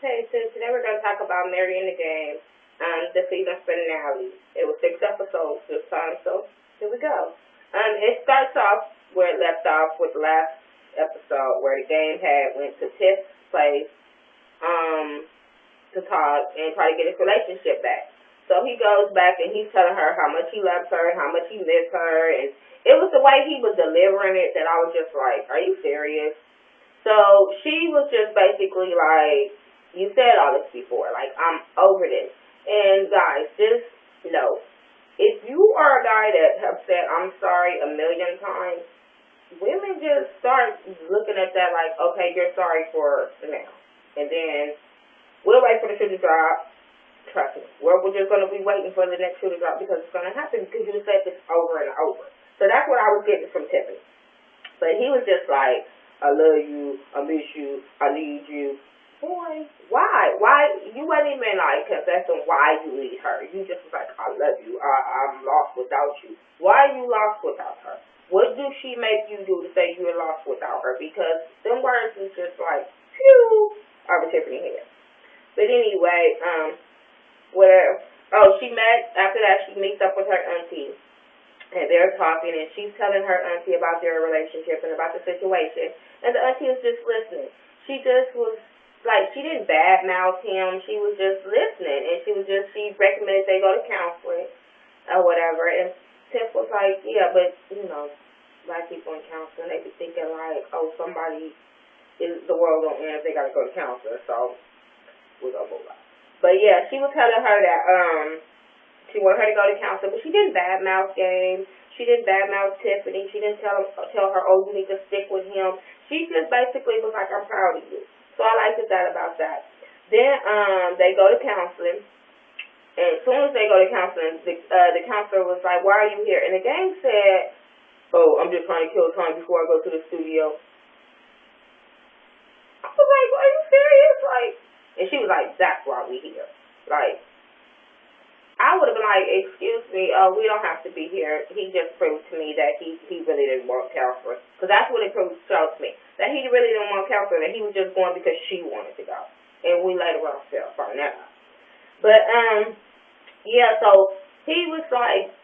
Okay, so today we're going to talk about Marry in the Game, the season finale. It was 6 episodes this time, so here we go. It starts off where it left off with the last episode where the game had went to Tiff's place to talk and try to get his relationship back. So he goes back and he's telling her how much he loves her, how much he missed her, and it was the way he was delivering it that I was just like, are you serious? So she was just basically like, you said all this before, like, I'm over this. And guys, just know, if you are a guy that have said I'm sorry a million times, women just start looking at that like, okay, you're sorry for now. And then we'll wait for the shoe to drop. Trust me, we're just going to be waiting for the next shoe to drop because it's going to happen because you said this over and over. So that's what I was getting from Tiffany. But he was just like, I love you, I miss you, I need you. Boy, why? Why? You wasn't even like confessing why you need her. You just was like, I love you, I'm lost without you. Why are you lost without her? What do she make you do to say you're lost without her? Because them words is just like, phew, over Tiffany's head. But anyway, she met, after that she meets up with her auntie. And they're talking, and she's telling her auntie about their relationship and about the situation. And the auntie is just listening. She just was, like, she didn't badmouth him. She was just listening. And she recommended they go to counseling or whatever. And Tiff was like, yeah, but, black people in counseling, they be thinking like, oh, the world don't end if they got to go to counselor. So, we're going to move on. But, yeah, she was telling her that, she wanted her to go to counseling, but she didn't badmouth Game. She didn't badmouth Tiffany. She didn't tell her, oh, you need to stick with him. She just basically was like, I'm proud of you. So I liked that about that. Then they go to counseling, and as soon as they go to counseling, the counselor was like, why are you here? And the Game said, oh, I'm just trying to kill time before I go to the studio. I was like, are you serious? Like, and she was like, that's why we here. Like, I would have been like, excuse me, we don't have to be here. He just proved to me that he really didn't want counseling. Because that's what it shows me. That he really didn't want counseling. That he was just going because she wanted to go. And we later on found that out. But, yeah, so he was like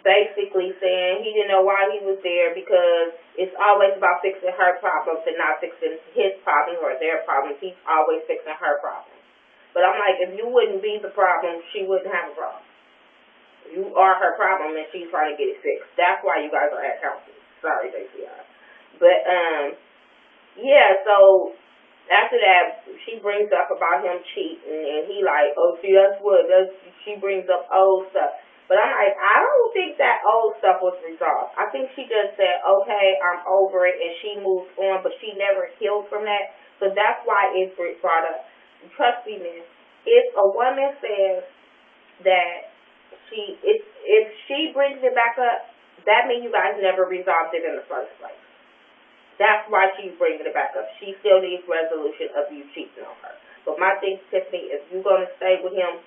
basically saying he didn't know why he was there because it's always about fixing her problems and not fixing his problems or their problems. He's always fixing her problems. But I'm like, if you wouldn't be the problem, she wouldn't have a problem. You are her problem, and she's trying to get it fixed. That's why you guys are at counseling. Sorry, JCI. But, yeah, so after that, she brings up about him cheating, and he like, oh, see, she brings up old stuff. But I'm like, I don't think that old stuff was resolved. I think she just said, okay, I'm over it, and she moved on, but she never healed from that. So that's why it's brought up. Trust me, man, if a woman says that if she brings it back up, that means you guys never resolved it in the first place. That's why she's bringing it back up. She still needs resolution of you cheating on her. But my thing, Tiffany, if you're going to stay with him,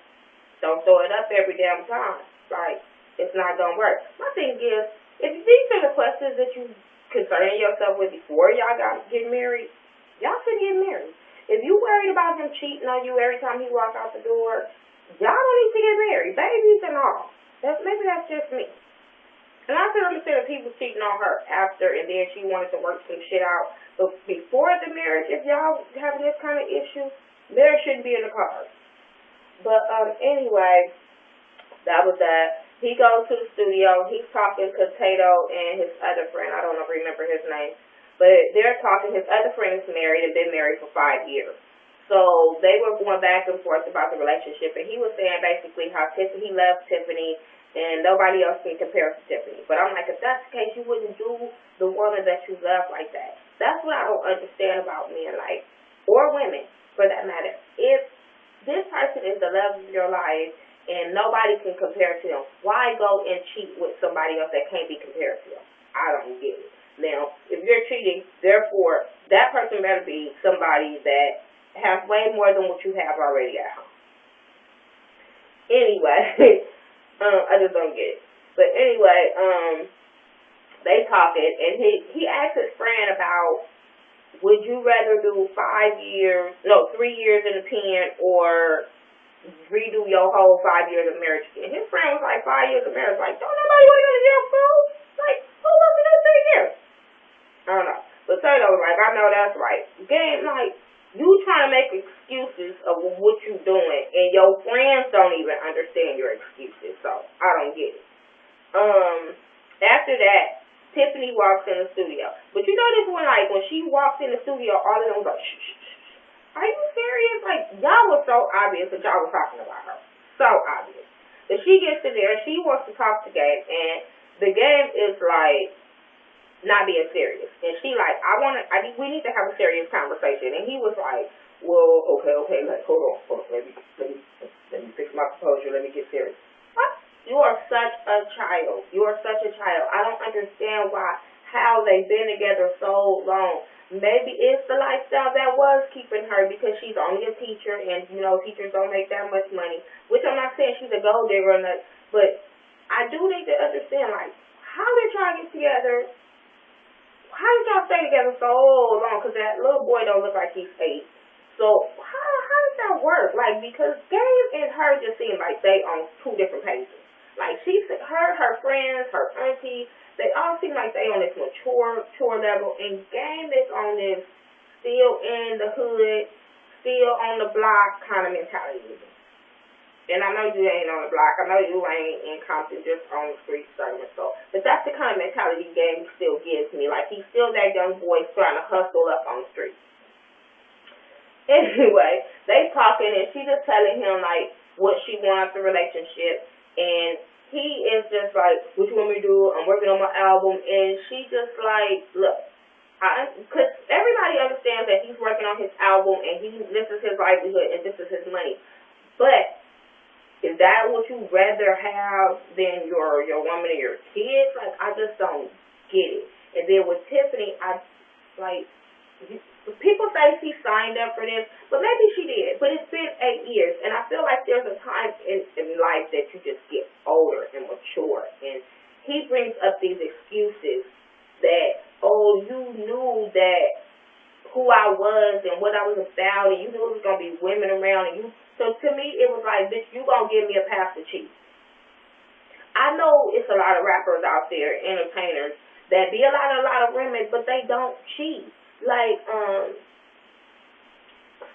don't throw it up every damn time. Like, it's not going to work. My thing is, if these are the questions that you concern yourself with before y'all get married, y'all should get married. If you worried about him cheating on you every time he walk out the door, y'all don't need to get married, babies and all. Maybe that's just me. And I can understand if he was cheating on her after and then she wanted to work some shit out. But before the marriage, if y'all having this kind of issue, marriage shouldn't be in the cards. But anyway, that was that. He goes to the studio. He's talking to Tato and his other friend. I don't remember his name. But they're talking, his other friend is married and been married for 5 years. So they were going back and forth about the relationship. And he was saying basically how he loves Tiffany and nobody else can compare to Tiffany. But I'm like, if that's the case, you wouldn't do the woman that you love like that. That's what I don't understand about men, like, or women for that matter. If this person is the love of your life and nobody can compare to them, why go and cheat with somebody else that can't be compared to them? I don't get it. Now, if you're cheating, therefore, that person better be somebody that has way more than what you have already at home. Anyway, I just don't get it. But anyway, they talking, and he asked his friend about would you rather do 3 years in the pen or redo your whole 5 years of marriage again? His friend was like, 5 years of marriage. Like, don't nobody want to go to jail, fool. Like, who wants to do 3 years? I don't know. But Taylor was like, I know that's right. Game, like, you trying to make excuses of what you doing, and your friends don't even understand your excuses, so I don't get it. After that, Tiffany walks in the studio. But you notice when she walks in the studio, all of them was like, shh, shh, shh. Are you serious? Like, y'all was so obvious that y'all was talking about her. So obvious. But she gets in there, she wants to talk to Game, and the Game is like, not being serious. And she like, we need to have a serious conversation. And he was like, well, okay, like, hold on, let me fix my composure, let me get serious. What? You are such a child. You are such a child. I don't understand how they've been together so long. Maybe it's the lifestyle that was keeping her, because she's only a teacher, and, teachers don't make that much money, which I'm not saying she's a gold digger or nothing, but I do need to understand, like, how did y'all get together? How did y'all stay together so long? Because that little boy don't look like he's 8. So how does that work? Like, because Gabe and her just seem like they on 2 different pages. Like, her friends, her auntie, they all seem like they on this mature level, and Gabe is on this still in the hood, still on the block kind of mentality. And I know you ain't on the block. I know you ain't in Compton, just on the street serving. So, but that's the kind of mentality Game still gives me. Like, he's still that young boy trying to hustle up on the street. Anyway, they talking, and she just telling him, like, what she wants the relationship. And he is just like, what you want me to do? I'm working on my album. And she just like, look, because everybody understands that he's working on his album, and this is his livelihood, and this is his money. But is that what you rather have than your woman and your kids? Like, I just don't get it. And then with Tiffany, people say she signed up for this, but maybe she did. But it's been 8 years, and I feel like there's a time in life that you just get older and mature. And he brings up these excuses that, oh, you knew that who I was and what I was about, and you knew it was going to be women around, and so to me, it was like, bitch, you going to give me a pass to cheat. I know it's a lot of rappers out there, entertainers, that be a lot of women, but they don't cheat. Like,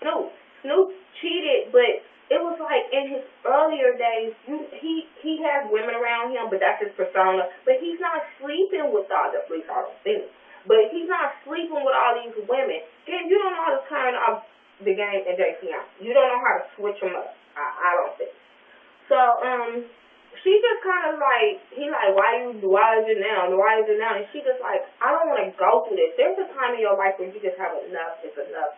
Snoop cheated, but it was like in his earlier days, he has women around him, but that's his persona. But he's not sleeping with all the, at least I don't think. But he's not sleeping with all these women. Again, you don't know how to turn off the Game and JC on. You don't know how to switch them up. I don't think. So, she just kind of like, he like, why is it now? And she just like, I don't want to go through this. There's a time in your life where you just have enough, it's enough.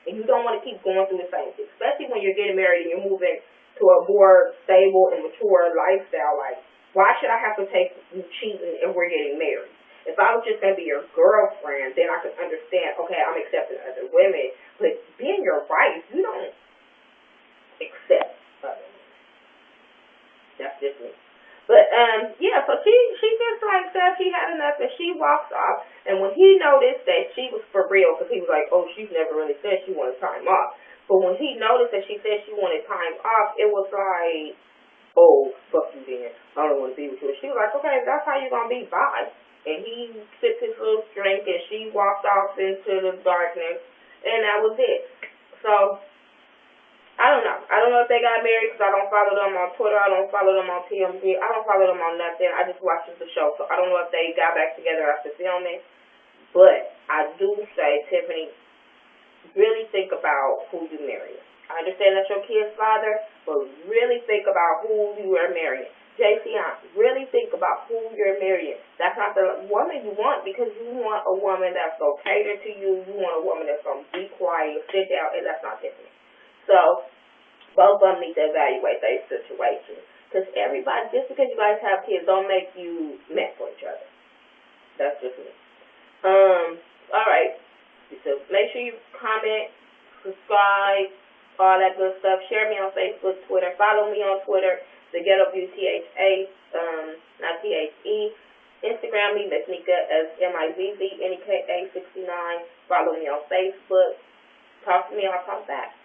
And you don't want to keep going through the same thing, especially when you're getting married and you're moving to a more stable and mature lifestyle. Like, why should I have to take you cheating if we're getting married? If I was just going to be your girlfriend, then I could understand, okay, I'm accepting other women. But being your wife, you don't accept other women. That's just me. But, yeah, so she just, like, said she had enough, and she walks off. And when he noticed that she was for real, because he was like, oh, she's never really said she wanted time off. But when he noticed that she said she wanted time off, it was like, oh, fuck you then. I don't want to be with you. And she was like, okay, that's how you're going to be. Bye. And he sipped his little drink, and she walked off into the darkness, and that was it. So, I don't know. I don't know if they got married because I don't follow them on Twitter. I don't follow them on TMZ. I don't follow them on nothing. I just watch the show. So, I don't know if they got back together after filming. But I do say, Tiffany, really think about who you marry. I understand that's your kid's father, but really think about who you are marrying. JC, really think about who you're marrying. That's not the woman you want, because you want a woman that's going to cater to you. You want a woman that's going to be quiet, sit down, and that's not Tiffany. So, both of them need to evaluate their situation. Because everybody, just because you guys have kids, don't make you meant for each other. That's just me. Alright. So, make sure you comment, subscribe, all that good stuff. Share me on Facebook, Twitter. Follow me on Twitter. The Ghetto View, THA, not THE. Instagram me, Miss Nika, as MIZZNEKA69. Follow me on Facebook. Talk to me, I'll talk back.